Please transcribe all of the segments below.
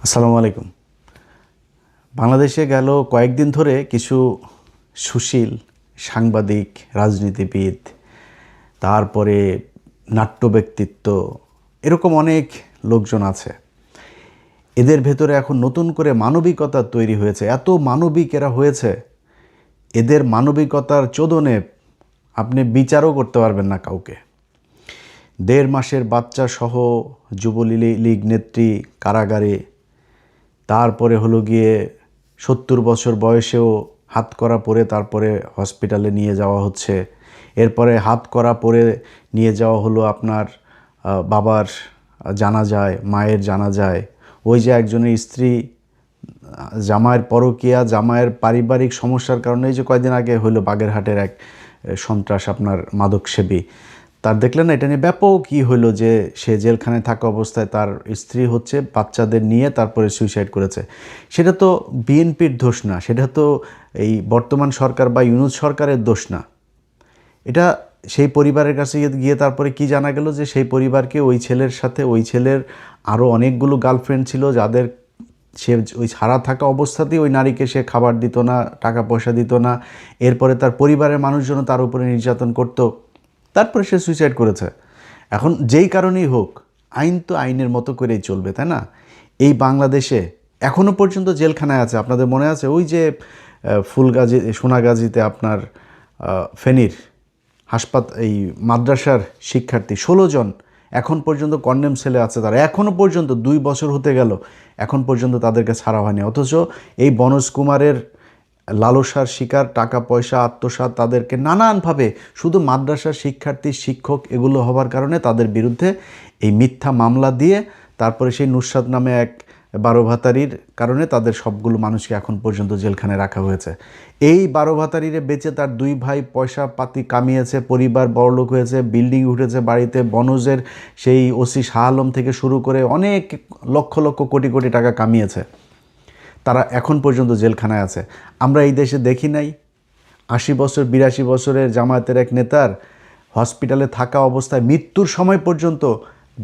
আসসালামু আলাইকুম। বাংলাদেশে গেল কয়েকদিন ধরে কিছু সুশীল সাংবাদিক, রাজনীতিবিদ, তারপরে নাট্য ব্যক্তিত্ব, এরকম অনেক লোকজন আছে। এদের ভেতরে এখন নতুন করে মানবিকতা তৈরি হয়েছে। এত মানবিক এরা হয়েছে, এদের মানবিকতার চোদনে আপনি বিচারও করতে পারবেন না কাউকে। ১.৫ মাসের বাচ্চা সহ যুবলীগ নেত্রী কারাগারে, তারপরে হলো গিয়ে ৭০ বছর বয়সেও হাতকড়া পরে তারপরে হসপিটালে নিয়ে যাওয়া হচ্ছে। এরপরে হাতকড়া পরে নিয়ে যাওয়া হলো আপনার বাবার জানাজায়, মায়ের জানাজায়। ওই যে একজনের স্ত্রী জামাইয়ের পরকীয়া, জামাইয়ের পারিবারিক সমস্যার কারণে এই যে কয়েকদিন আগে হলো বাগেরহাটের এক সন্ত্রাস আপনার মাদকসেবী, তার দেখলেন না, এটা নিয়ে ব্যাপক হলো যে সে জেলখানায় থাকা অবস্থায় তার স্ত্রী হচ্ছে বাচ্চাদের নিয়ে তারপরে সুইসাইড করেছে। সেটা তো বিএনপির দোষ না, সেটা তো এই বর্তমান সরকার বা ইউনূস সরকারের দোষ না। এটা সেই পরিবারের কাছে গিয়ে তারপরে কি জানা গেল যে সেই পরিবারকে ওই ছেলের সাথে ওই ছেলের আরও অনেকগুলো গার্লফ্রেন্ড ছিল, যাদের সে ওই ছাড়া থাকা অবস্থাতেই ওই নারীকে সে খাবার দিত না, টাকা পয়সা দিত না। এরপরে তার পরিবারের মানুষজন তার উপরে নির্যাতন করতো, তারপরে সে সুইসাইড করেছে। এখন যেই কারণেই হোক, আইন তো আইনের মতো করেই চলবে, তাই না? এই বাংলাদেশে এখনও পর্যন্ত জেলখানায় আছে, আপনাদের মনে আছে ওই যে ফুলগাজী, সোনাগাজীতে আপনার ফেনীর এই মাদ্রাসার শিক্ষার্থী ১৬ জন এখন পর্যন্ত কন্ডেম সেলে আছে। তারা এখনও পর্যন্ত ২ বছর হতে গেল, এখন পর্যন্ত তাদেরকে ছাড়া হয়নি। অথচ এই বনোজ কুমারের লালসার শিকার, টাকা পয়সা আত্মসাৎ, তাদেরকে নানানভাবে শুধু মাদ্রাসার শিক্ষার্থী, শিক্ষক এগুলো হবার কারণে তাদের বিরুদ্ধে এই মিথ্যা মামলা দিয়ে তারপরে সেই নুসরাত নামে এক ১২ ভাতারির কারণে তাদের সবগুলো মানুষকে এখন পর্যন্ত জেলখানায় রাখা হয়েছে। এই ১২ ভাতারিরে বেঁচে তার ২ ভাই পয়সা পাতি কামিয়েছে, পরিবার বড়লোক হয়েছে, বিল্ডিং উঠেছে বাড়িতে। বনজের সেই ওসি শাহ আলম থেকে শুরু করে অনেক লক্ষ লক্ষ কোটি কোটি টাকা কামিয়েছে, তারা এখন পর্যন্ত জেলখানায় আছে। আমরা এই দেশে দেখি নাই ৮০ বছর ৮২ বছরের জামায়াতের এক নেতার হসপিটালে থাকা অবস্থায় মৃত্যুর সময় পর্যন্ত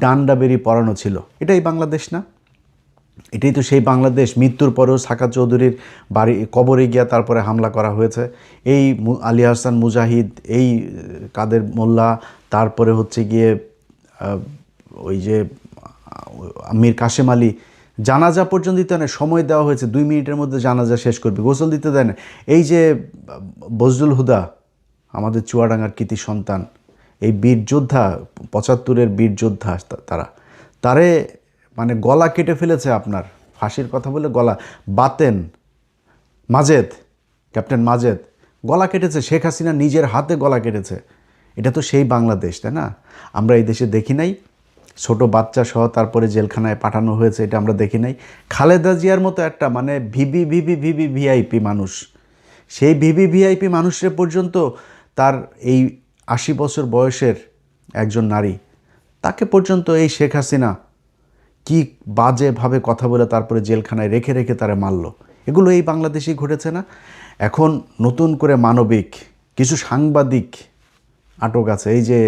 ডান্ডা বেরি পরানো ছিল। এটাই বাংলাদেশ না? এটাই তো সেই বাংলাদেশ। মৃত্যুর পরেও সাকাত চৌধুরীর বাড়ি কবরে গিয়া তারপরে হামলা করা হয়েছে। এই আলী হাসান মুজাহিদ, এই কাদের মোল্লা, তারপরে হচ্ছে গিয়ে ওই যে মীর কাশেম আলী, জানাজা পর্যন্ত দিতে না, সময় দেওয়া হয়েছে ২ মিনিটের মধ্যে জানাজা শেষ করবে, গোসল দিতে দেয় না। এই যে বজলুল হুদা, আমাদের চুয়াডাঙ্গার কৃতি সন্তান, এই বীর যোদ্ধা, ৭৫-এর বীর যোদ্ধা, তারে মানে গলা কেটে ফেলেছে আপনার, ফাঁসির কথা বলে গলা। বাতেন মাজেদ, ক্যাপ্টেন মাজেদ গলা কেটেছে, শেখ হাসিনা নিজের হাতে গলা কেটেছে। এটা তো সেই বাংলাদেশ, তাই না? আমরা এই দেশে দেখি নাই? ছোট বাচ্চা সহ তারপরে জেলখানায় পাঠানো হয়েছে, এটা আমরা দেখি নাই? খালেদা জিয়ার মতো একটা মানে ভিভিআইপি মানুষ, সেই ভিভিআইপি মানুষের পর্যন্ত তার এই ৮০ বছর বয়সের একজন নারী, তাকে পর্যন্ত এই শেখ হাসিনা কি বাজেভাবে কথা বলে তারপরে জেলখানায় রেখে রেখে তারা মারল। এগুলো এই বাংলাদেশেই ঘটেছে না? এখন নতুন করে মানবিক কিছু সাংবাদিক আটক আছে। এই যে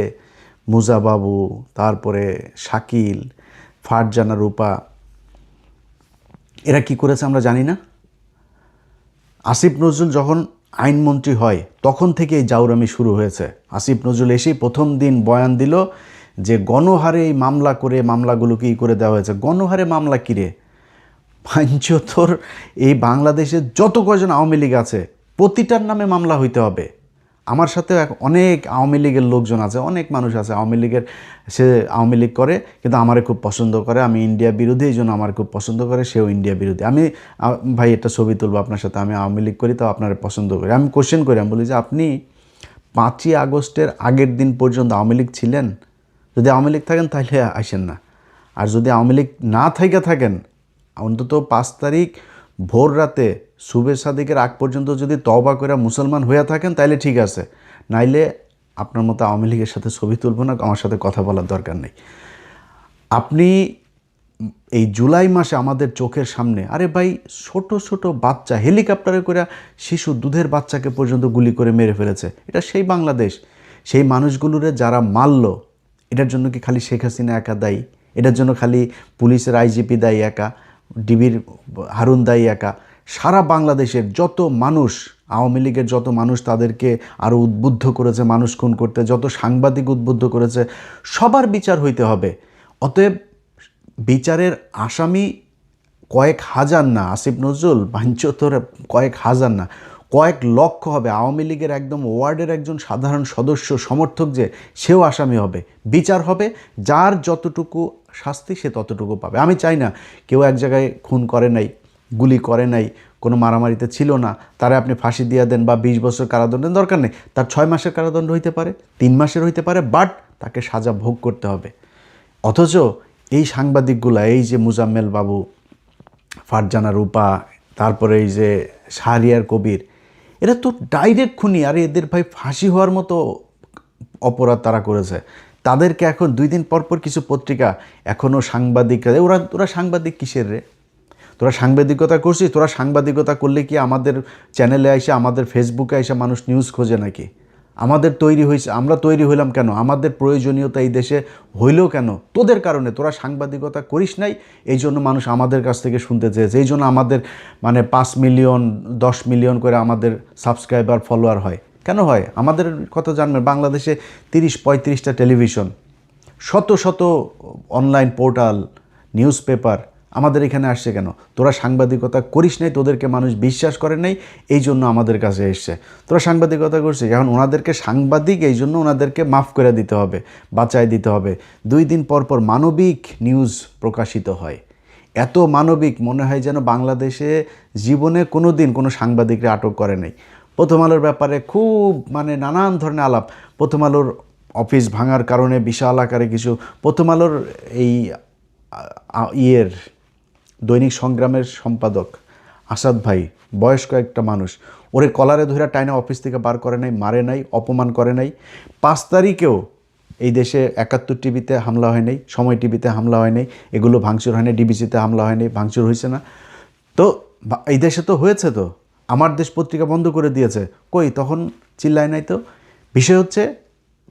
মুজা বাবু, তারপরে শাকিল, ফারজানা রূপা, এরা কি করেছে আমরা জানি না? আসিফ নজরুল যখন আইনমন্ত্রী হয় তখন থেকে এই জাউরামি শুরু হয়েছে। আসিফ নজরুল এসেই প্রথম দিন বয়ান দিল যে গণহারে এই মামলা করে মামলাগুলোকে করে দেওয়া হয়েছে। গণহারে মামলা কিরে? পাঞ্চতর এই বাংলাদেশে যত কয়জন আওয়ামী লীগ আছে প্রতিটার নামে মামলা হইতে হবে। আমার সাথে অনেক আওয়ামী লীগের লোকজন আছে, অনেক মানুষ আছে আওয়ামী লীগের, সে আওয়ামী লীগ করে কিন্তু আমারে খুব পছন্দ করে, আমি ইন্ডিয়া বিরোধী, এই জন্য আমার খুব পছন্দ করে, সেও ইন্ডিয়া বিরোধী। আমি ভাই একটা ছবি তুলবো আপনার সাথে, আমি আওয়ামী লীগ করি, তো আপনারা পছন্দ করি। আমি কোশ্চেন করি, আমি বলি যে আপনি ৫ই আগস্টের আগের দিন পর্যন্ত আওয়ামী লীগ ছিলেন? যদি আওয়ামী লীগ থাকেন তাহলে আসেন না, আর যদি আওয়ামী লীগ না থাকেন অন্তত ৫ তারিখ ভোর রাতে শুভে সাদিকের আগ পর্যন্ত যদি তওবা করে মুসলমান হয়ে থাকেন তাইলে ঠিক আছে, নাইলে আপনার মতো আওয়ামী লীগের সাথে ছবি তুলব না, আমার সাথে কথা বলার দরকার নেই। আপনি এই জুলাই মাসে আমাদের চোখের সামনে, আরে ভাই ছোট ছোট বাচ্চা হেলিকপ্টারে করে শিশু দুধের বাচ্চাকে পর্যন্ত গুলি করে মেরে ফেলেছে। এটা সেই বাংলাদেশ। সেই মানুষগুলোরে যারা মারল, এটার জন্য কি খালি শেখ হাসিনা একা দায়ী? এটার জন্য খালি পুলিশের আইজিপি দায়ী একা? ডিবির হারুন দাই একা, সারা বাংলাদেশের যত মানুষ, আওয়ামী লীগের যত মানুষ তাদেরকে আরও উদ্বুদ্ধ করেছে মানুষ খুন করতে, যত সাংবাদিক উদ্বুদ্ধ করেছে, সবার বিচার হইতে হবে। অতএব বিচারের আসামি কয়েক হাজার না, আসিফ নজরুল বাঞ্চতর কয়েক হাজার না, কয়েক লক্ষ হবে। আওয়ামী লীগের একদম ওয়ার্ডের একজন সাধারণ সদস্য সমর্থক যে, সেও আসামি হবে, বিচার হবে, যার যতটুকু শাস্তি সে ততটুকু পাবে। আমি চাই না কেউ এক জায়গায় খুন করে নাই, গুলি করে নাই, কোনো মারামারিতে ছিল না, তারা আপনি ফাঁসি দিয়ে দেন বা 20 বছর কারাদণ্ডের দরকার নেই, তার 6 মাসের কারাদণ্ড হইতে পারে, 3 মাসের হইতে পারে, বাট তাকে সাজা ভোগ করতে হবে। অথচ এই সাংবাদিকগুলা, এই যে মুজাম্মেল বাবু, ফারজানা রূপা, তারপরে এই যে শাহরিয়ার কবির, এরা তো ডাইরেক্ট খুনি। আর এদের ভাই ফাঁসি হওয়ার মতো অপরাধ তারা করেছে। তাদেরকে এখন 2 দিন পর পর কিছু পত্রিকা এখনও সাংবাদিকরা, ওরা সাংবাদিক কিসের রে? তোরা সাংবাদিকতা করছিস? তোরা সাংবাদিকতা করলে কি আমাদের চ্যানেলে এসে, আমাদের ফেসবুকে এসে মানুষ নিউজ খোঁজে নাকি? আমাদের তৈরি হয়েছে, আমরা তৈরি হইলাম কেন? আমাদের প্রয়োজনীয়তা এই দেশে হইলেও কেন? তোদের কারণে। তোরা সাংবাদিকতা করিস নাই, এই জন্য মানুষ আমাদের কাছ থেকে শুনতে চেয়েছে, এই জন্য আমাদের 5 মিলিয়ন 10 মিলিয়ন করে আমাদের সাবস্ক্রাইবার ফলোয়ার হয়। কেন হয়? আমাদের কথা জানবেন, বাংলাদেশে 30-35টা টেলিভিশন, শত শত অনলাইন পোর্টাল, নিউজ পেপার আমাদের এখানে আসছে কেন? তোরা সাংবাদিকতা করিস নাই, তোদেরকে মানুষ বিশ্বাস করে নাই, এই জন্য আমাদের কাছে এসছে। তোরা সাংবাদিকতা করছিস, এখন ওনাদেরকে সাংবাদিক, এই জন্য ওনাদেরকে মাফ করে দিতে হবে, বাঁচাই দিতে হবে। 2 দিন পর পর মানবিক নিউজ প্রকাশিত হয়, এত মানবিক, মনে হয় যেন বাংলাদেশে জীবনে কোনো দিন কোনো সাংবাদিকরা আটক করে নাই। প্রথম আলোর ব্যাপারে খুব নানান ধরনের আলাপ। প্রথম আলোর অফিস ভাঙার কারণে বিশাল আকারে কিছু, প্রথম আলোর এই দৈনিক সংগ্রামের সম্পাদক আসাদ ভাই, বয়স্ক একটা মানুষ, ওরে কলারে ধরে টাইনা অফিস থেকে বার করে নাই, মারে নাই, অপমান করে নাই। 5 তারিখেও এই দেশে 71 টিভিতে হামলা হয় নাই, সময় টিভিতে হামলা হয় নাই, এগুলো ভাঙচুর হয় নাই, ডিবিসিতে হামলা হয় নাই, ভাঙচুর হয়েছে না। তো এই দেশে তো হয়েছে, তো আমার দেশ পত্রিকা বন্ধ করে দিয়েছে, কই তখন চিল্লায় নাই তো। বিষয় হচ্ছে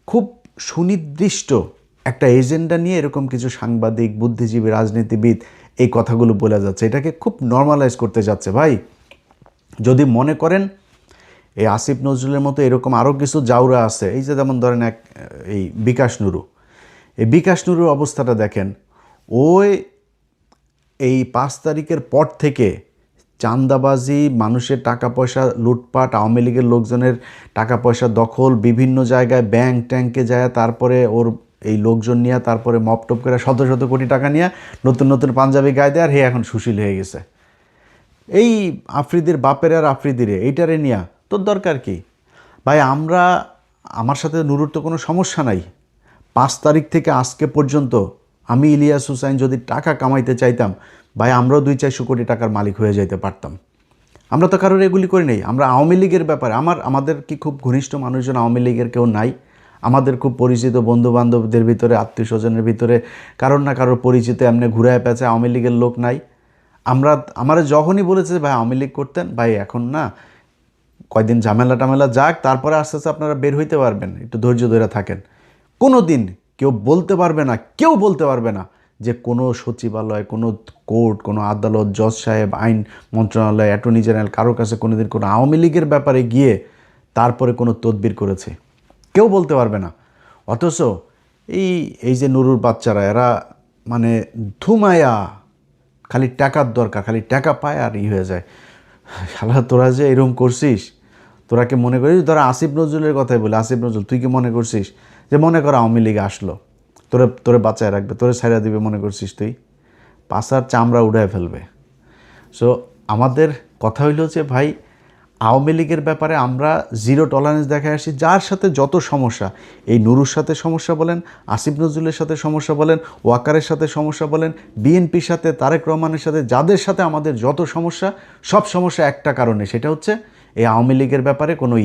খুব সুনির্দিষ্ট একটা এজেন্ডা নিয়ে এরকম কিছু সাংবাদিক, বুদ্ধিজীবী, রাজনীতিবিদ এই কথাগুলো বলে যাচ্ছে, এটাকে খুব নর্মালাইজ করতে যাচ্ছে। ভাই, যদি মনে করেন এই আসিফ নজরুলের মতো এরকম আরও কিছু জাউরা আছে, এই যে যেমন ধরেন এই বিকাশ নুরু, এই বিকাশ নুরুর অবস্থাটা দেখেন, ওই এই 5 তারিখের পর থেকে চাঁদাবাজি, মানুষের টাকা পয়সা লুটপাট, আওয়ামী লীগের লোকজনের টাকা পয়সা দখল, বিভিন্ন জায়গায় ব্যাংক ট্যাঙ্কে যায়, তারপরে ওর এই লোকজন নিয়ে, তারপরে মপটপ করে শত শত কোটি টাকা নিয়ে নতুন নতুন পাঞ্জাবি গায়ে দেয়, আর হে এখন সুশীল হয়ে গেছে। এই আফ্রিদির বাপের আর আফ্রিদিরে এইটারে নিয়া তোর দরকার কি? ভাই, আমার সাথে নুরুর তো কোনো সমস্যা নাই। 5 তারিখ থেকে আজকে পর্যন্ত আমি ইলিয়াস হুসাইন যদি টাকা কামাইতে চাইতাম, ভাই আমরাও 200-400 কোটি টাকার মালিক হয়ে যাইতে পারতাম। আমরা তো কারোর এগুলি করি নাই। আমরা আওয়ামী লীগের ব্যাপারে, আমাদের কি খুব ঘনিষ্ঠ মানুষজন আওয়ামী লীগের কেউ নাই? আমাদের খুব পরিচিত বন্ধুবান্ধবদের ভিতরে, আত্মীয় স্বজনের ভিতরে কারোর না কারোর পরিচিত এমনি ঘুরায় পেঁচে আওয়ামী লীগের লোক নাই? আমরা যখনই বলেছে ভাই আওয়ামী লীগ করতেন, ভাই এখন না, কয়দিন ঝামেলা টামেলা যাক, তারপরে আস্তে আস্তে আপনারা বের হইতে পারবেন, একটু ধৈর্য ধরে থাকেন। কোনো দিন কেউ বলতে পারবে না যে কোনো সচিবালয়, কোনো কোর্ট, কোনো আদালত, জজ সাহেব, আইন মন্ত্রণালয়, অ্যাটর্নি জেনারেল কারোর কাছে কোনো দিন কোনো আওয়ামী লীগের ব্যাপারে গিয়ে তারপরে কোনো তদবির করেছে, কেউ বলতে পারবে না। অথচ এই যে নুরুর বাচ্চারা, এরা ধুমায়া, খালি টাকার দরকার, খালি টাকা পায় আর হয়ে যায়। শালা তোরা যে এরকম করছিস, তোরা কি মনে করিস, ধরা আসিফ নজরুলের কথাই বলে, আসিফ নজরুল তুই কি মনে করছিস যে মনে কর আওয়ামী লীগ আসলো তোরে বাঁচায় রাখবে, তোরে ছাইড়া দিবে মনে করছিস? তুই পাশার চামড়া উড়ায় ফেলবে। সো আমাদের কথা হইল যে ভাই, আওয়ামী লীগের ব্যাপারে আমরা জিরো টলারেন্স দেখায় আসি। যার সাথে যত সমস্যা, এই নুরুর সাথে সমস্যা বলেন, আসিফ নজরুলের সাথে সমস্যা বলেন, ওয়াকারের সাথে সমস্যা বলেন, বিএনপির সাথে, তারেক রহমানের সাথে, যাদের সাথে আমাদের যত সমস্যা, সব সমস্যা একটা কারণে, সেটা হচ্ছে এই আওয়ামী লীগের ব্যাপারে কোনো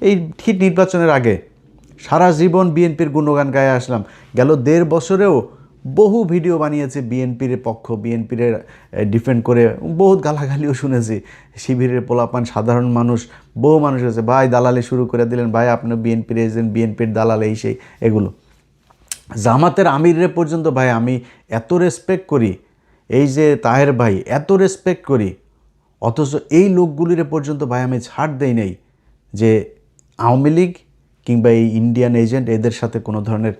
এই ঠিক নির্বাচনের আগে সারা জীবন বিএনপির গুণগান গায়ে আসলাম, গেল 1.5 বছরেও বহু ভিডিও বানিয়েছে বিএনপির পক্ষ, বিএনপির ডিফেন্ড করে, বহুত গালাগালিও শুনেছি। শিবিরের পোলাপান, সাধারণ মানুষ, বহু মানুষ আছে, ভাই দালালি শুরু করে দিলেন, ভাই আপনি বিএনপির এজেন্ট, বিএনপির দালাল, এই সেই এগুলো। জামাতের আমিররে পর্যন্ত ভাই আমি এত রেসপেক্ট করি, এই যে তাহের ভাই এত রেসপেক্ট করি, অথচ এই লোকগুলির পর্যন্ত ভাই আমি ছাড় দেই নাই যে আওয়ামী লীগ কিংবা এই ইন্ডিয়ান এজেন্ট এদের সাথে কোনো ধরনের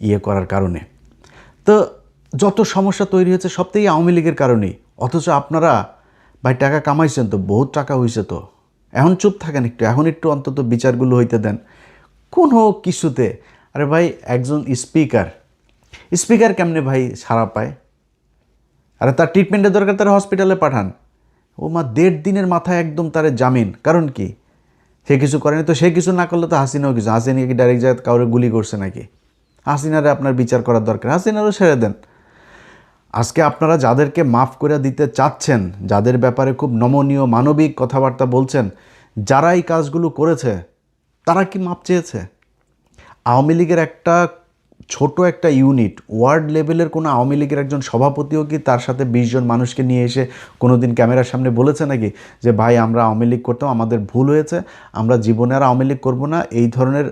ইয়ে করার কারণে। তো যত সমস্যা তৈরি হয়েছে সব থেকে আওয়ামী লীগের কারণেই। অথচ আপনারা ভাই টাকা কামাইছেন তো, বহুত টাকা হয়েছে তো, এখন চুপ থাকেন একটু, এখন একটু অন্তত বিচারগুলো হইতে দেন কোনো কিছুতে। আরে ভাই একজন স্পিকার কেমনে ভাই ছাড়া পায়? আরে তার ট্রিটমেন্টের দরকার, তার হসপিটালে পাঠান। ও মা 1.5 দিনের মাথায় একদম তার জামিন, কারণ কি? সে কিছু করেনি তো, সে কিছু না করলে তো হাসিনাও কিছু। হাসিনা কি ডাইরেক্ট যায় কাউরে গুলি করছে নাকি? হাসিনারে আপনার বিচার করার দরকার, হাসিনারও ছেড়ে দেন। আজকে আপনারা যাদেরকে মাফ করে দিতে চাচ্ছেন, যাদের ব্যাপারে খুব নমনীয় মানবিক কথাবার্তা বলছেন, যারা এই কাজগুলো করেছে তারা কি মাপ চেয়েছে? আওয়ামী লীগের একটা ছোট একটা ইউনিট, ওয়ার্ড লেভেলের কোনো আওয়ামী লীগের একজন সভাপতিও কি তার সাথে 20 জন মানুষকে নিয়ে এসে কোনো দিন ক্যামেরার সামনে বলেছে নাকি যে ভাই আমরা আওয়ামী লীগ করতাম, আমাদের ভুল হয়েছে, আমরা জীবনে আর আওয়ামী লীগ করবো না, এই ধরনের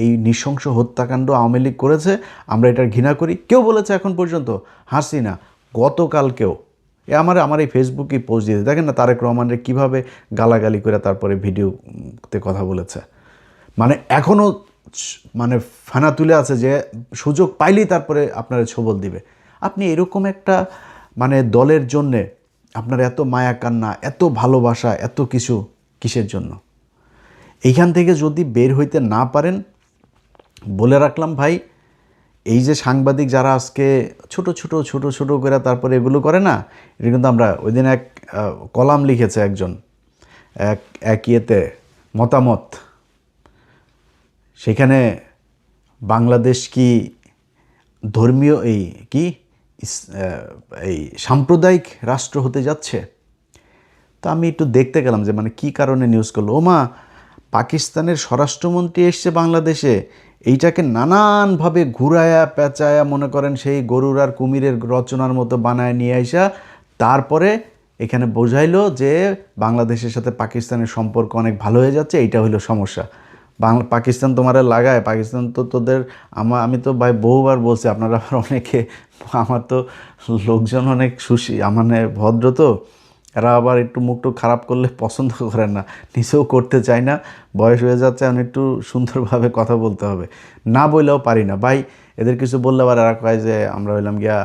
এই নৃশংস হত্যাকাণ্ড আওয়ামী লীগ করেছে, আমরা এটার ঘৃণা করি? কেউ বলেছে এখন পর্যন্ত? হাসিনা গতকালকেও আমার এই ফেসবুকে পোস্ট দিয়েছে, দেখেন না তারেক রহমানের কীভাবে গালাগালি করে তারপরে ভিডিওতে কথা বলেছে। মানে এখনও মানে ফানা তুলে আছে যে সুযোগ পাইলেই তারপরে আপনারা ছবল দিবে। আপনি এরকম একটা মানে দলের জন্যে আপনার এত মায়া কান্না, এত ভালোবাসা, এত কিছু কিসের জন্য? এইখান থেকে যদি বের হইতে না পারেন, বলে রাখলাম ভাই, এই যে সাংবাদিক যারা আজকে ছোট ছোট করে তারপরে এগুলো করে না, এটা কিন্তু আমরা ওই দিন এক কলাম লিখেছে একজন এক ইয়েতে মতামত, সেখানে বাংলাদেশ কি ধর্মীয় এই সাম্প্রদায়িক রাষ্ট্র হতে যাচ্ছে? তো আমি একটু দেখতে গেলাম যে মানে কি কারণে নিউজ করলো। ওমা, পাকিস্তানের স্বরাষ্ট্রমন্ত্রী এসছে বাংলাদেশে, এইটাকে নানানভাবে ঘুরায়া পেঁচায়া মনে করেন সেই গরুর আর কুমিরের রচনার মতো বানায় নিয়ে আইসা তারপরে এখানে বোঝাইলো যে বাংলাদেশের সাথে পাকিস্তানের সম্পর্ক অনেক ভালো হয়ে যাচ্ছে, এইটা হইলো সমস্যা। পাকিস্তান তোমারে লাগায়, পাকিস্তান তো তোদের আমি তো ভাই বহুবার বলছি, আপনারা আবার অনেকে, আমার তো লোকজন অনেক মানে ভদ্র, তো এরা আবার একটু মুখটু খারাপ করলে পছন্দ করেন না, নিজেও করতে চায় না, বয়স হয়ে যাচ্ছে, এখন একটু সুন্দরভাবে কথা বলতে হবে, না বললেও পারি না ভাই। এদের কিছু বললে আবার এরা কয় যে আমরা হইলাম গিয়া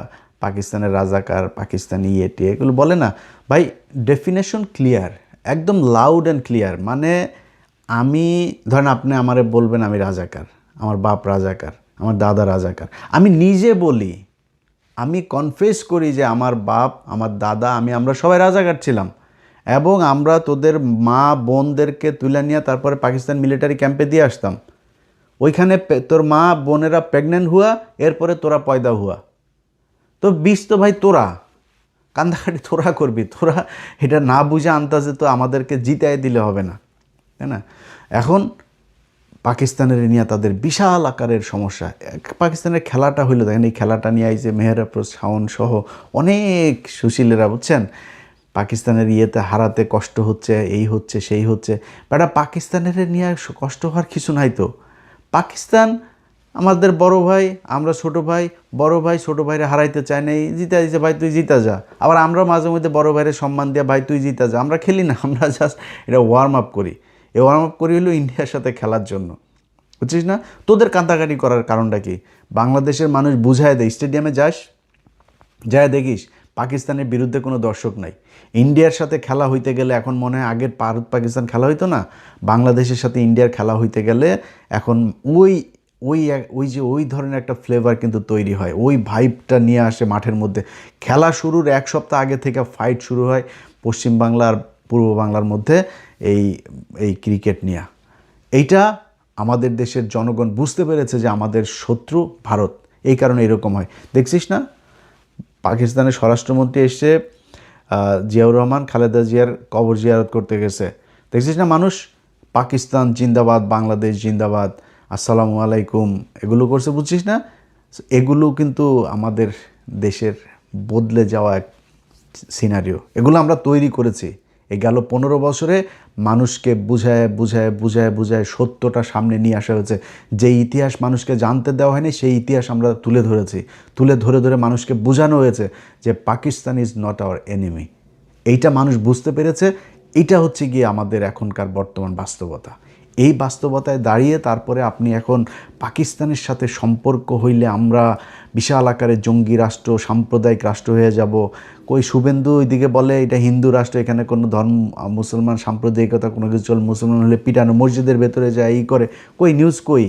পাকিস্তানের রাজাকার, পাকিস্তানি ইয়েটি, এগুলো বলে না ভাই। ডেফিনেশন ক্লিয়ার, একদম লাউড অ্যান্ড ক্লিয়ার। মানে আমি ধরেন আপনি আমারে বলবেন আমি রাজাকার, আমার বাপ রাজাকার, আমার দাদা রাজাকার, আমি নিজে বলি, আমি কনফেস করি যে আমার বাপ, আমার দাদা, আমরা সবাই রাজাকার ছিলাম, এবং আমরা তোদের মা বোনদেরকে তুলে নিয়ে তারপরে পাকিস্তান মিলিটারি ক্যাম্পে দিয়ে আসতাম। ওইখানে তোর মা বোনেরা প্রেগনেন্ট হুয়া, এরপরে তোরা পয়দা হুয়া, তো বিষ তো ভাই তোরা কান্দাকাটি তোরা করবি, তোরা এটা না বুঝে আন্দাজে তো আমাদেরকে জিতাই দিলে হবে না, তাই না? এখন পাকিস্তানের নিয়ে তাদের বিশাল আকারের সমস্যা। পাকিস্তানের খেলাটা হইলো, দেখেন এই খেলাটা নিয়ে আইছে মেহের আফরোজ শাওন সহ অনেক সুশীলেরা, বুঝছেন, পাকিস্তানের ইয়েতে হারাতে কষ্ট হচ্ছে, এই হচ্ছে সেই হচ্ছে। বেটা পাকিস্তানের নিয়ে কষ্ট হওয়ার কিছু নাই তো। পাকিস্তান আমাদের বড় ভাই, আমরা ছোট ভাই, বড় ভাই ছোট ভাইরে হারাইতে চাই না, জিতা দিচ্ছে ভাই তুই জিতা যা। আবার আমরা মাঝে মধ্যে বড় ভাইরে সম্মান দিয়ে ভাই তুই জিতা যা, আমরা খেলি না, আমরা জাস্ট এটা ওয়ার্ম আপ করি। এই ওয়ার্ম আপ করি হলো ইন্ডিয়ার সাথে খেলার জন্য, বুঝছিস না? তোদের কান্দাকাটি করার কারণটা কি? বাংলাদেশের মানুষ বুঝায় দেয়, স্টেডিয়ামে যায় দেখিস পাকিস্তানের বিরুদ্ধে কোনো দর্শক নাই। ইন্ডিয়ার সাথে খেলা হইতে গেলে এখন মনে হয় আগের ভারত পাকিস্তান খেলা হইতো না, বাংলাদেশের সাথে ইন্ডিয়ার খেলা হইতে গেলে এখন ওই ধরনের একটা ফ্লেভার কিন্তু তৈরি হয়, ওই ভাইবটা নিয়ে আসে মাঠের মধ্যে। খেলা শুরুর 1 সপ্তাহ আগে থেকে ফাইট শুরু হয় পশ্চিমবাংলা আর পূর্ব বাংলার মধ্যে এই ক্রিকেট নিয়ে। এইটা আমাদের দেশের জনগণ বুঝতে পেরেছে যে আমাদের শত্রু ভারত, এই কারণে এরকম হয়। দেখছিস না পাকিস্তানের স্বরাষ্ট্রমন্ত্রী এসে জিয়াউর রহমান খালেদা জিয়ার কবর জিয়ারত করতে গেছে, দেখছিস না মানুষ পাকিস্তান জিন্দাবাদ, বাংলাদেশ জিন্দাবাদ, আসসালামু আলাইকুম এগুলো করছে, বুঝছিস না? এগুলো কিন্তু আমাদের দেশের বদলে যাওয়া এক সিনারিও, এগুলো আমরা তৈরি করেছি, এই গেল 15 বছরে মানুষকে বুঝায় বুঝায় বুঝায় বুঝায় সত্যটা সামনে নিয়ে আসা হয়েছে। যে ইতিহাস মানুষকে জানতে দেওয়া হয়নি সেই ইতিহাস আমরা তুলে ধরেছি, তুলে ধরে ধরে মানুষকে বোঝানো হয়েছে যে Pakistan is not our enemy. এইটা মানুষ বুঝতে পেরেছে। এটা হচ্ছে গিয়ে আমাদের এখনকার বর্তমান বাস্তবতা। এই বাস্তবতায় দাঁড়িয়ে তারপরে আপনি এখন পাকিস্তানের সাথে সম্পর্ক হইলে আমরা বিশাল আকারে জঙ্গি রাষ্ট্র, সাম্প্রদায়িক রাষ্ট্র হয়ে যাব। কই শুভেন্দু ওইদিকে বলে এটা হিন্দু রাষ্ট্র, এখানে কোনো ধর্ম মুসলমান সাম্প্রদায়িকতা কোনো কিছু চল, মুসলমান হলে পিটানো, মসজিদের ভেতরে যায় এই করে। কই নিউজ কই?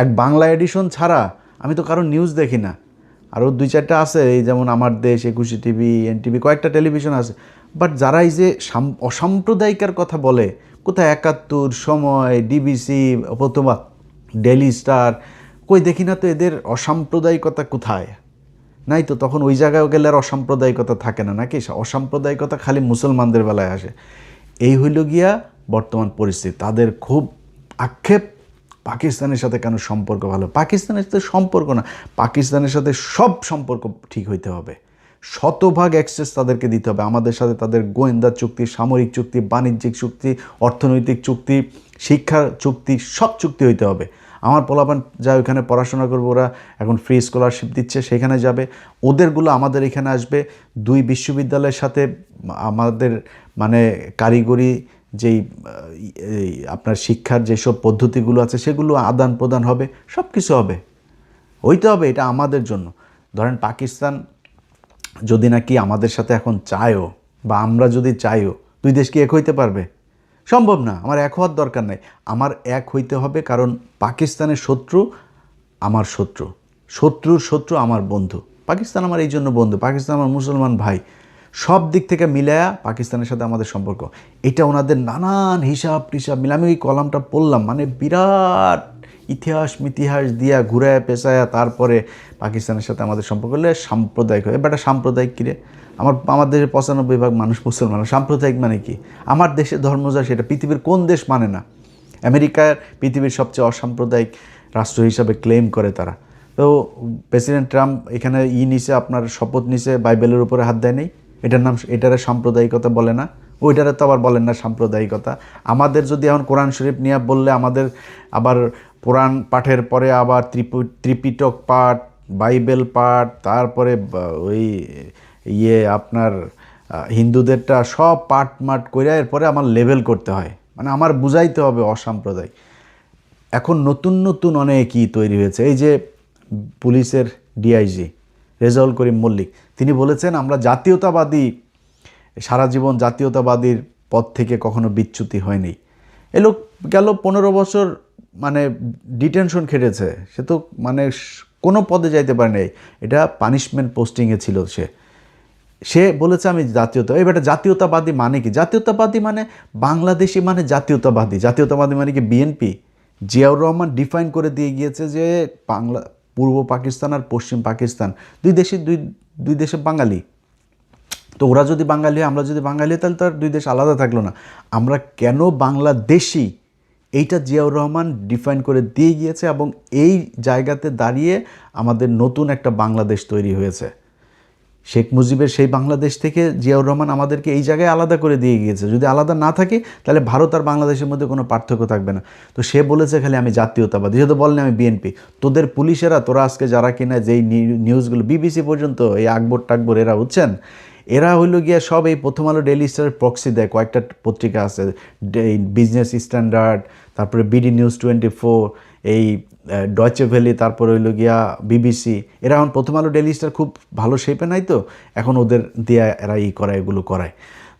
এক বাংলা এডিশন ছাড়া আমি তো কারো নিউজ দেখি না। আরও 2-4টা আছে, এই যেমন আমার দেশ, 21 টিভি, এনটিভি, কয়েকটা টেলিভিশন আছে। বাট যারা এই যে অসাম্প্রদায়িকার কথা বলে, কোথায় 71, সময়, ডিবিসি, প্রথমা, ডেইলি স্টার, কই দেখি না তো এদের অসাম্প্রদায়িকতা কোথায়? নাই তো। তখন ওই জায়গায় গেলে আর অসাম্প্রদায়িকতা থাকে না নাকি? অসাম্প্রদায়িকতা খালি মুসলমানদের বেলায় আসে। এই হইল গিয়া বর্তমান পরিস্থিতি। তাদের খুব আক্ষেপ পাকিস্তানের সাথে কেন সম্পর্ক ভালো। পাকিস্তানের সাথে সম্পর্ক না, পাকিস্তানের সাথে সব সম্পর্ক ঠিক হইতে হবে। শতভাগ অ্যাক্সেস তাদেরকে দিতে হবে। আমাদের সাথে তাদের গোয়েন্দা চুক্তি, সামরিক চুক্তি, বাণিজ্যিক চুক্তি, অর্থনৈতিক চুক্তি, শিক্ষা চুক্তি, সব চুক্তি হইতে হবে। আমার পোলাপান যা ওইখানে পড়াশোনা করবে, ওরা এখন ফ্রি স্কলারশিপ দিচ্ছে, সেখানে যাবে। ওদেরগুলো আমাদের এখানে আসবে। 2 বিশ্ববিদ্যালয়ের সাথে আমাদের মানে কারিগরি যেই আপনার শিক্ষার যেসব পদ্ধতিগুলো আছে সেগুলো আদান প্রদান হবে, সব কিছু হবে, হইতে হবে। এটা আমাদের জন্য। ধরেন পাকিস্তান যদি নাকি আমাদের সাথে এখন চায়ও, বা আমরা যদি চাইও, 2 দেশ কি এক হইতে পারবে? সম্ভব না। আমার এক হওয়ার দরকার নেই। আমার এক হইতে হবে, কারণ পাকিস্তানের শত্রু আমার শত্রু, শত্রুর শত্রু আমার বন্ধু। পাকিস্তান আমার এই জন্য বন্ধু, পাকিস্তান আমার মুসলমান ভাই। সব দিক থেকে মিলায়া পাকিস্তানের সাথে আমাদের সম্পর্ক। এটা ওনাদের নানান হিসাব টিসাব মিলে, আমি ওই কলামটা পড়লাম, মানে বিরাট ইতিহাস মিতিহাস দিয়া ঘুরায় পেঁচায়া তারপরে পাকিস্তানের সাথে আমাদের সম্পর্ক হলে সাম্প্রদায়িক হয়। এবারটা সাম্প্রদায়িক কিরে? আমার দেশের 95% মানুষ মুসলমান। সাম্প্রদায়িক মানে কি? আমার দেশের ধর্ম যা সেটা পৃথিবীর কোন দেশ মানে না? আমেরিকার পৃথিবীর সবচেয়ে অসাম্প্রদায়িক রাষ্ট্র হিসাবে ক্লেম করে তারা। তো প্রেসিডেন্ট ট্রাম্প এখানে নিছে, আপনার শপথ নিছে, বাইবেলের উপরে হাত দেয় নেই। এটারে সাম্প্রদায়িকতা বলে না। ওইটারে তো আবার বলেন না সাম্প্রদায়িকতা। আমাদের যদি এখন কোরআন শরীফ নিয়ে বললে, আমাদের আবার কোরআন পাঠের পরে আবার ত্রিপিটক পাঠ, বাইবেল পাঠ, তারপরে ওই আপনার হিন্দুদেরটা সব পাঠ মাঠ করে এরপরে আমার লেভেল করতে হয়, মানে আমার বুঝাইতে হবে অসাম্প্রদায়িক। এখন নতুন নতুন অনেকই তৈরি হয়েছে। এই যে পুলিশের ডিআইজি রেজাউল করিম মল্লিক, তিনি বলেছেন আমরা জাতীয়তাবাদী, সারা জীবন জাতীয়তাবাদীর পথ থেকে কখনো বিচ্যুতি হয়নি। এ লোক গেল 15 বছর মানে ডিটেনশন খেটেছে, সে তো মানে কোনো পদে যাইতে পারে নাই। এটা পানিশমেন্ট পোস্টিংয়ে ছিল। সে বলেছে আমি জাতীয়তা। এবার জাতীয়তাবাদী মানে কি? জাতীয়তাবাদী মানে বাংলাদেশি, মানে জাতীয়তাবাদী। জাতীয়তাবাদী মানে কি বিএনপি? জিয়াউর রহমান ডিফাইন করে দিয়ে গিয়েছে যে বাংলা, পূর্ব পাকিস্তান আর পশ্চিম পাকিস্তান দুই দেশে বাঙালি। তো ওরা যদি বাঙালি হয়, আমরা যদি বাঙালি, তাহলে তো আর 2 দেশ আলাদা থাকলো না। আমরা কেন বাংলাদেশি, এইটা জিয়াউর রহমান ডিফাইন করে দিয়ে গিয়েছে, এবং এই জায়গাতে দাঁড়িয়ে আমাদের নতুন একটা বাংলাদেশ তৈরি হয়েছে। শেখ মুজিবের সেই বাংলাদেশ থেকে জিয়াউর রহমান আমাদেরকে এই জায়গায় আলাদা করে দিয়ে গিয়েছে। যদি আলাদা না থাকে তাহলে ভারত আর বাংলাদেশের মধ্যে কোনো পার্থক্য থাকবে না। তো সে বলেছে খালি আমি জাতীয়তাবাদী, যেহেতু বলেন আমি বিএনপি। তোদের পুলিশেরা, তোরা আজকে যারা কিনা যেই নিউজগুলো, বিবিসি পর্যন্ত, এই আকবর টাকবর, এরা বুঝছেন, এরা হইল গিয়া সব এই প্রথম আলো, ডেইলি স্টারের প্রক্সি দেয়। কয়েকটা পত্রিকা আছে, বিজনেস স্ট্যান্ডার্ড, তারপরে বিডি নিউজ 24, এই ডয়চে ভ্যালি, তারপরে হইল গিয়া বিবিসি। এরা এখন প্রথম আলো, ডেইলি স্টার খুব ভালো শেপে নাই, তো এখন ওদের দিয়ে এরা করায়, এগুলো করায়।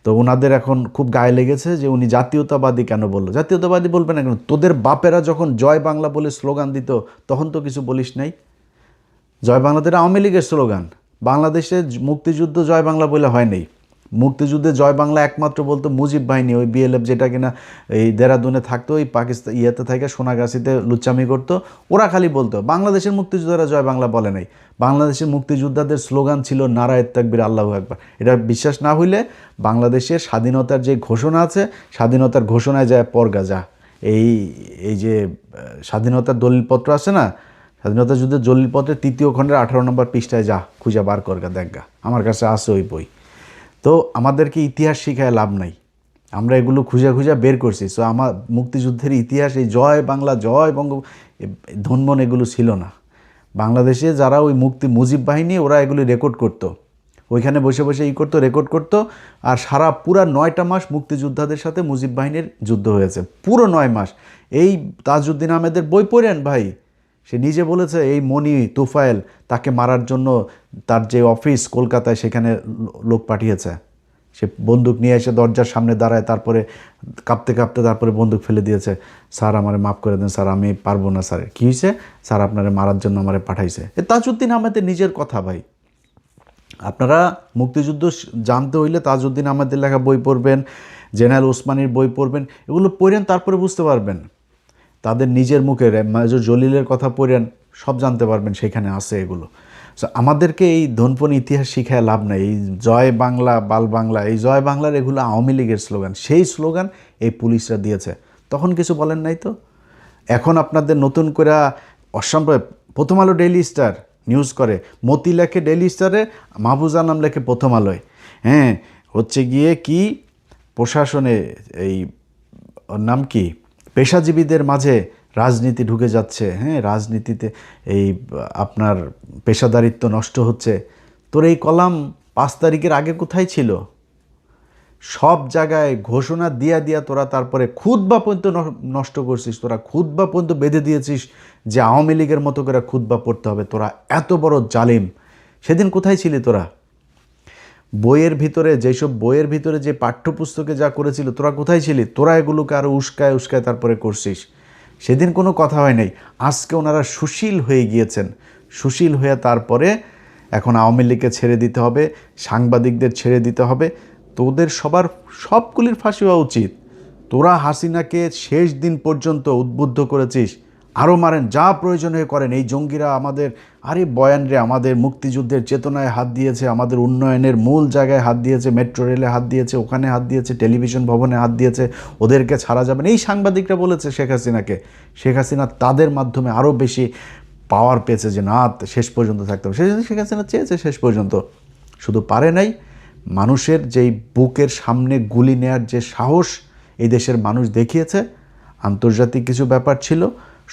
তো ওনাদের এখন খুব গায়ে লেগেছে যে উনি জাতীয়তাবাদী কেন বললো। জাতীয়তাবাদী বলবে না কেন? তোদের বাপেরা যখন জয় বাংলা বলে স্লোগান দিত তখন তো কিছু বলিস নাই। জয় বাংলাতে আওয়ামী লীগের স্লোগান। বাংলাদেশে মুক্তিযুদ্ধ জয় বাংলা বলে হয় নাই। মুক্তিযুদ্ধে জয় বাংলা একমাত্র বলতো মুজিব বাহিনী, ওই বিএলএফ, যেটা কিনা এই দেরাদুনে থাকতো, ওই পাকিস্তান ইয়েতে থেকে সোনাগাছিতে লুচ্চামি করতো, ওরা খালি বলতো। বাংলাদেশের মুক্তিযোদ্ধারা জয় বাংলা বলে নাই। বাংলাদেশের মুক্তিযোদ্ধাদের স্লোগান ছিল নারায়ে তাকবীর, আল্লাহু আকবার। এটা বিশ্বাস না হইলে বাংলাদেশের স্বাধীনতার যে ঘোষণা আছে, স্বাধীনতার ঘোষণায় যায় পরগা যা, এই যে স্বাধীনতার দলিলপত্র আছে না, স্বাধীনতা যুদ্ধের দলিলপত্রের 3য় খণ্ডের 18 নম্বর পৃষ্ঠায় যা, খুঁজে বার করগা, দেখগা, আমার কাছে আছে ওই বই। তো আমাদেরকে ইতিহাস শিখায় লাভ নাই, আমরা এগুলো খুঁজে খুঁজে বের করছি। সো আমার মুক্তিযুদ্ধের ইতিহাস, এই জয় বাংলা, জয় বঙ্গ, ধনমন এগুলো ছিল না। বাংলাদেশে যারা ওই মুজিব বাহিনী, ওরা এগুলি রেকর্ড করতো, ওইখানে বসে বসে করতো, রেকর্ড করতো। আর সারা পুরা 9টা মাস মুক্তিযোদ্ধাদের সাথে মুজিব বাহিনীর যুদ্ধ হয়েছে, পুরো 9 মাস। এই তাজউদ্দিন আহমেদের বই পড়েন ভাই, সে নিজে বলেছে এই মনি তুফাইল তাকে মারার জন্য তার যে অফিস কলকাতায়, সেখানে লোক পাঠিয়েছে। সে বন্দুক নিয়ে এসে দরজার সামনে দাঁড়ায়, তারপরে কাঁপতে কাঁপতে তারপরে বন্দুক ফেলে দিয়েছে। স্যার আমারে মাফ করে দেন স্যার, আমি পারবো না স্যার। কী হয়েছে স্যার, আপনারে মারার জন্য আমারে পাঠাইছে। তাজউদ্দিন আহমেদের নিজের কথা ভাই। আপনারা মুক্তিযুদ্ধ জানতে হইলে তাজউদ্দিন আহমেদের লেখা বই পড়বেন, জেনারেল ওসমানীর বই পড়বেন, এগুলো পড়েন, তারপরে বুঝতে পারবেন। তাদের নিজের মুখে মেজর জলিলের কথা পড়েন, সব জানতে পারবেন, সেখানে আছে এগুলো। সো আমাদেরকে এই ধনপন ইতিহাস শিখায় লাভ নাই। এই জয় বাংলা, বাল বাংলা, এই জয় বাংলার এগুলো আওয়ামী লীগের স্লোগান। সেই স্লোগান এই পুলিশরা দিয়েছে, তখন কিছু বলেন নাই তো। এখন আপনাদের নতুন করে অসম্ভব। প্রথম আলো ডেইলি স্টার নিউজ করে, মতি লেখে ডেইলি স্টারে, মাহফুজ আনাম লেখে প্রথম আলোয়। হ্যাঁ, হচ্ছে গিয়ে কি প্রশাসনে এই ওর নাম কি, পেশাজীবীদের মাঝে রাজনীতি ঢুকে যাচ্ছে। হ্যাঁ, রাজনীতিতে এই আপনার পেশাদারিত্ব নষ্ট হচ্ছে। তোর এই কলাম 5 তারিখের আগে কোথায় ছিল? সব জায়গায় ঘোষণা দিয়া দিয়া তোরা তারপরে খুতবা পর্যন্ত নষ্ট করছিস, তোরা খুতবা পর্যন্ত বেঁধে দিয়েছিস যে আওয়ামী লীগের মতো করে খুতবা পড়তে হবে। তোরা এত বড় জালিম, সেদিন কোথায় ছিলি তোরা? বইয়ের ভিতরে যেসব বইয়ের ভিতরে যে পাঠ্যপুস্তকে যা করেছিল, তোরা কোথায় ছিলি? তোরা এগুলোকে আরও উস্কায় উস্কায় তারপরে করছিস। সেদিন কোনো কথা হয় নাই। আজকে ওনারা সুশীল হয়ে গিয়েছেন। সুশীল হয়ে তারপরে এখন আওয়ামী লীগকে ছেড়ে দিতে হবে, সাংবাদিকদের ছেড়ে দিতে হবে। তোদের সবগুলির ফাঁসি হওয়া উচিত। তোরা হাসিনাকে শেষ দিন পর্যন্ত উদ্বুদ্ধ করেছিস, আরও মারেন, যা প্রয়োজন হয়ে করেন। এই জঙ্গিরা আমাদের, আরে বয়ান রে, আমাদের মুক্তিযুদ্ধের চেতনায় হাত দিয়েছে, আমাদের উন্নয়নের মূল জায়গায় হাত দিয়েছে, মেট্রো রেলে হাত দিয়েছে, ওখানে হাত দিয়েছে, টেলিভিশন ভবনে হাত দিয়েছে, ওদেরকে ছাড়া যাবে না। এই সাংবাদিকরা বলেছে শেখ হাসিনাকে। শেখ হাসিনা তাদের মাধ্যমে আরও বেশি পাওয়ার পেয়েছে যে না, শেষ পর্যন্ত থাকতে হবে। শেখ হাসিনা চেয়েছে শেষ পর্যন্ত, শুধু পারে নাই। মানুষের যেই বুকের সামনে গুলি নেয়ার যে সাহস এই দেশের মানুষ দেখিয়েছে, আন্তর্জাতিক কিছু ব্যাপার ছিল,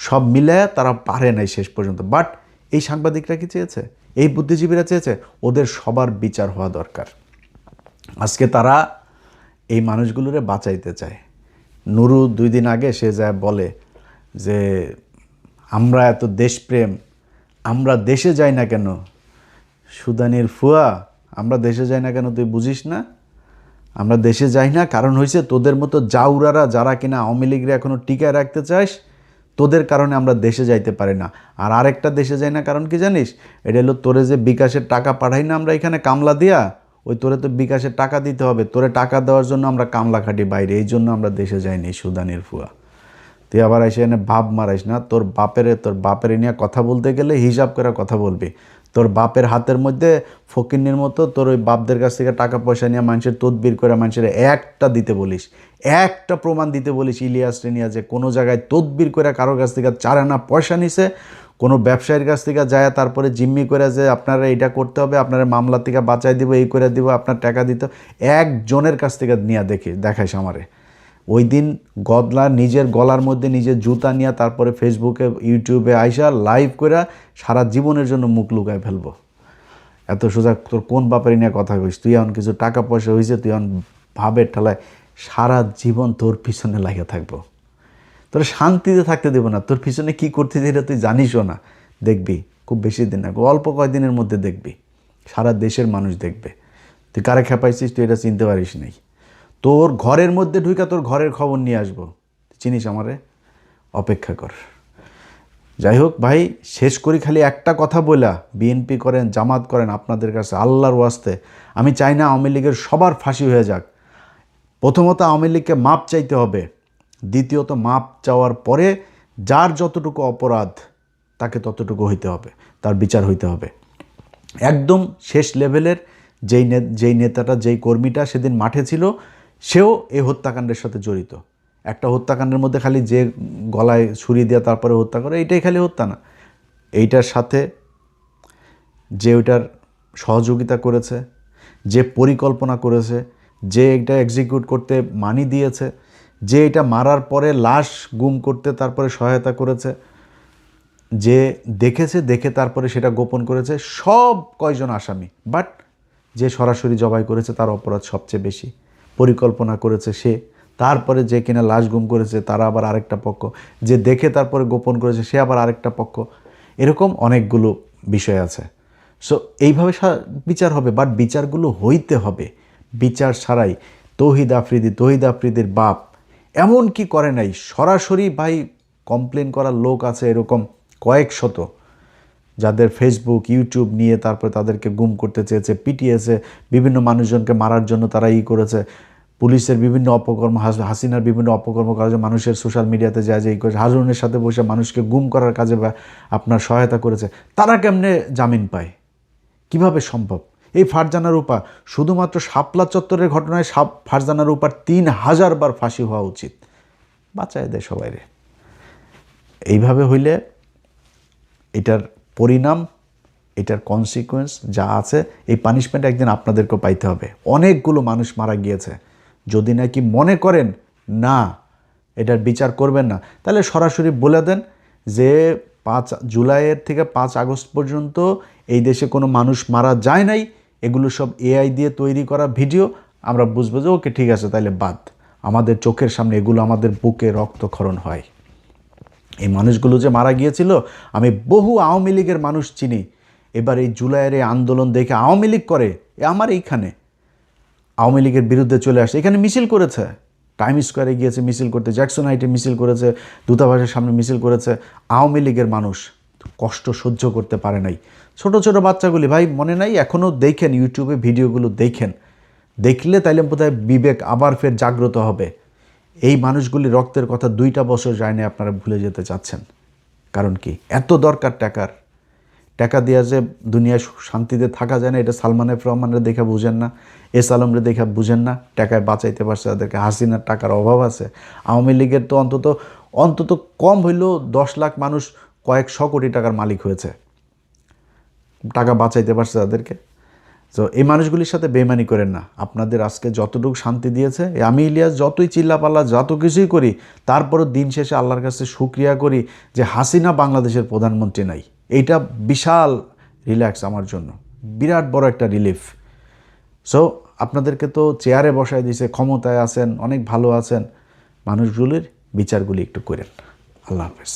সব মিলায়া তারা পারে নাই শেষ পর্যন্ত। বাট এই সাংবাদিকরা কি চেয়েছে? এই বুদ্ধিজীবীরা চেয়েছে? ওদের সবার বিচার হওয়া দরকার। আজকে তারা এই মানুষগুলোরে বাঁচাইতে চায়। নুরু 2 দিন আগে সে যায় বলে যে আমরা এত দেশপ্রেম, আমরা দেশে যাই না কেন? সুদানির ফুয়া, আমরা দেশে যাই না কেন তুই বুঝিস না? আমরা দেশে যাই না কারণ হয়েছে তোদের মতো জাউরারা, যারা কিনা আওয়ামী লীগরা এখনও টিকায় রাখতে চাস, তোদের কারণে আমরা দেশে যাইতে পারি না। আর আরেকটা দেশে যাই না কারণ কি জানিস? এটা হলো তোরে যে বিকাশের টাকা পাঠাই না আমরা এখানে কামলা দিয়া, ওই তোরে তো বিকাশের টাকা দিতে হবে। তোরে টাকা দেওয়ার জন্য আমরা কামলা খাটি বাইরে, এই জন্য আমরা দেশে যাইনি। সুদানির ফুয়া, তুই আবার এসে এনে ভাব মারাইস না। তোর বাপের নিয়ে কথা বলতে গেলে হিসাব করে কথা বলবি। তোর বাপের হাতের মধ্যে ফকিন্নির মতো তোর ওই বাপদের কাছ থেকে টাকা পয়সা নিয়ে মানুষের তদবির করে মানুষের একটা দিতে বলিস, একটা প্রমাণ দিতে বলিস ইলিয়াস রেনিয়া যে কোনো জায়গায় তদবির করে কারোর কাছ থেকে 4 আনা পয়সা নিছে, কোনো ব্যবসায়ীর কাছ থেকে যায় তারপরে জিম্মি করে যে আপনারা এইটা করতে হবে, আপনারা মামলা থেকে বাঁচাই দিব, এই করে দিব, আপনার টাকা দিতে, একজনের কাছ থেকে নিয়ে দেখাইস আমারে। ওই দিন গদলা নিজের গলার মধ্যে নিজের জুতা নিয়ে তারপরে ফেসবুকে ইউটিউবে আইসা লাইভ করে সারা জীবনের জন্য মুখ লুকায় ফেলবো। এত সোজা তোর কোন ব্যাপারে নিয়ে কথা কইস? তুই এখন কিছু টাকা পয়সা হয়েছে, তুই এখন ভাবের ঠেলায় সারা জীবন তোর পিছনে লাগিয়ে থাকবো। তোর শান্তিতে থাকতে দেবো না। তোর পিছনে কী করতে এটা তুই জানিসও না। দেখবি খুব বেশি দিন না, অল্প কয়েকদিনের মধ্যে দেখবি সারা দেশের মানুষ দেখবে তুই কারে খেপাইছিস, তুই এটা চিনতে পারিস নাই। তোর ঘরের মধ্যে ঢুকে তোর ঘরের খবর নিয়ে আসবো, চিনিস আমারে? অপেক্ষা কর। যাই হোক ভাই, শেষ করি খালি একটা কথা বলা, বিএনপি করেন, জামাত করেন, আপনাদের কাছে আল্লাহর ওয়াস্তে আমি চাই না আওয়ামী লীগের সবার ফাঁসি হয়ে যাক। প্রথমত আওয়ামী লীগকে মাপ চাইতে হবে, দ্বিতীয়ত মাপ চাওয়ার পরে যার যতটুকু অপরাধ তাকে ততটুকু হইতে হবে, তার বিচার হইতে হবে। একদম শেষ লেভেলের যেই নেতাটা, যেই কর্মীটা সেদিন মাঠে ছিল, সেও এই হত্যাকাণ্ডের সাথে জড়িত। একটা হত্যাকাণ্ডের মধ্যে খালি যে গলায় ছুরি দিয়ে তারপরে হত্যা করে, এইটাই খালি হত্যা না, এইটার সাথে যে ওইটার সহযোগিতা করেছে, যে পরিকল্পনা করেছে, যে এটা এক্সিকিউট করতে মানি দিয়েছে, যে এটা মারার পরে লাশ গুম করতে তারপরে সহায়তা করেছে, যে দেখেছে, দেখে তারপরে সেটা গোপন করেছে, সব কয়জন আসামি। বাট যে সরাসরি জবাই করেছে তার অপরাধ সবচেয়ে বেশি। পরিকল্পনা করেছে সে, তারপরে যে কিনা লাশ গুম করেছে তারা আবার আরেকটা পক্ষ, যে দেখে তারপরে গোপন করেছে সে আবার আরেকটা পক্ষ। এরকম অনেকগুলো বিষয় আছে। সো এইভাবে বিচার হবে, বাট বিচারগুলো হইতে হবে। বিচার ছাড়াই তৌহিদ আফ্রিদির বাপ এমন কি করে নাই, সরাসরি ভাই কমপ্লেন করার লোক আছে এরকম কয়েক শত, যাদের ফেসবুক ইউটিউব নিয়ে তারপরে তাদেরকে গুম করতে চেয়েছে, পিটিয়েছে, বিভিন্ন মানুষজনকে মারার জন্য তারা করেছে, পুলিশের বিভিন্ন অপকর্ম, হাসিনার বিভিন্ন অপকর্ম কাজে মানুষের সোশ্যাল মিডিয়াতে যায় যে করেছে, হারুনের সাথে বসে মানুষকে গুম করার কাজে বা আপনার সহায়তা করেছে। তারা কেমনে জামিন পায়, কিভাবে সম্ভব? এই ফারজানা রূপা, শুধুমাত্র শাপলা চত্বরের ঘটনায় ফারজানা রূপার 3000 বার ফাঁসি হওয়া উচিত। বাঁচায় দেয় সবাইরে। এইভাবে হইলে এটার পরিণাম, এটার কনসিকুয়েন্স যা আছে, এই পানিশমেন্ট একদিন আপনাদেরকেও পাইতে হবে। অনেকগুলো মানুষ মারা গিয়েছে। যদি নাকি মনে করেন না এটার বিচার করবেন না, তাহলে সরাসরি বলে দেন যে 5 জুলাইয়ের থেকে 5 আগস্ট পর্যন্ত এই দেশে কোনো মানুষ মারা যায় নাই, এগুলো সব এআই দিয়ে তৈরি করা ভিডিও। আমরা বুঝবো যে ওকে ঠিক আছে, তাইলে বাদ। আমাদের চোখের সামনে এগুলো আমাদের বুকে রক্তক্ষরণ হয়। এই মানুষগুলো যে মারা গিয়েছিল, আমি বহু আওয়ামী লীগের মানুষ চিনি। এবার এই জুলাইয়ের এই আন্দোলন দেখে আওয়ামী লীগ করে, আমার এইখানে আওয়ামী লীগের বিরুদ্ধে চলে আসে, এখানে মিছিল করেছে, টাইম স্কোয়ারে গিয়েছে মিছিল করতে, জ্যাকসন হাইটে মিছিল করেছে, দূতাবাসের সামনে মিছিল করেছে। আওয়ামী লীগের মানুষ কষ্ট সহ্য করতে পারে নাই। ছোট ছোট বাচ্চাগুলি ভাই মনে নাই, এখনও দেখেন ইউটিউবে ভিডিওগুলো দেখেন, দেখলে তাইলে বোধহয় বিবেক আবার ফের জাগ্রত হবে। এই মানুষগুলি রক্তের কথা 2টা বছর যায় না, আপনারা ভুলে যেতে চাচ্ছেন। কারণ কি এত দরকার টাকা দেওয়া যে দুনিয়ায় শান্তিতে থাকা যায় না, এটা সালমান এফ রহমানের দেখা বুঝেন না, এস আলমরে দেখা বুঝেন না। টাকায় বাঁচাইতে পারছে তাদেরকে, হাসিনার টাকার অভাব আছে। আওয়ামী লীগের তো অন্তত কম হইলেও 10 লাখ মানুষ কয়েকশো কোটি টাকার মালিক হয়েছে, টাকা বাঁচাইতে পারছে তাদেরকে। তো এই মানুষগুলির সাথে বেইমানি করেন না। আপনাদের আজকে যতটুকু শান্তি দিয়েছে, আমি ইলিয়াস যতই চিল্লাপাল্লা যত কিছুই করি, তারপরও দিন শেষে আল্লাহর কাছে শুকরিয়া করি যে হাসিনা বাংলাদেশের প্রধানমন্ত্রী নাই। এইটা বিশাল রিল্যাক্স আমার জন্য, বিরাট বড় একটা রিলিফ। সো আপনাদেরকে তো চেয়ারে বসায় দিয়েছে, ক্ষমতায় আছেন, অনেক ভালো আছেন, মানুষগুলির বিচারগুলি একটু করেন। আল্লাহ হাফেজ।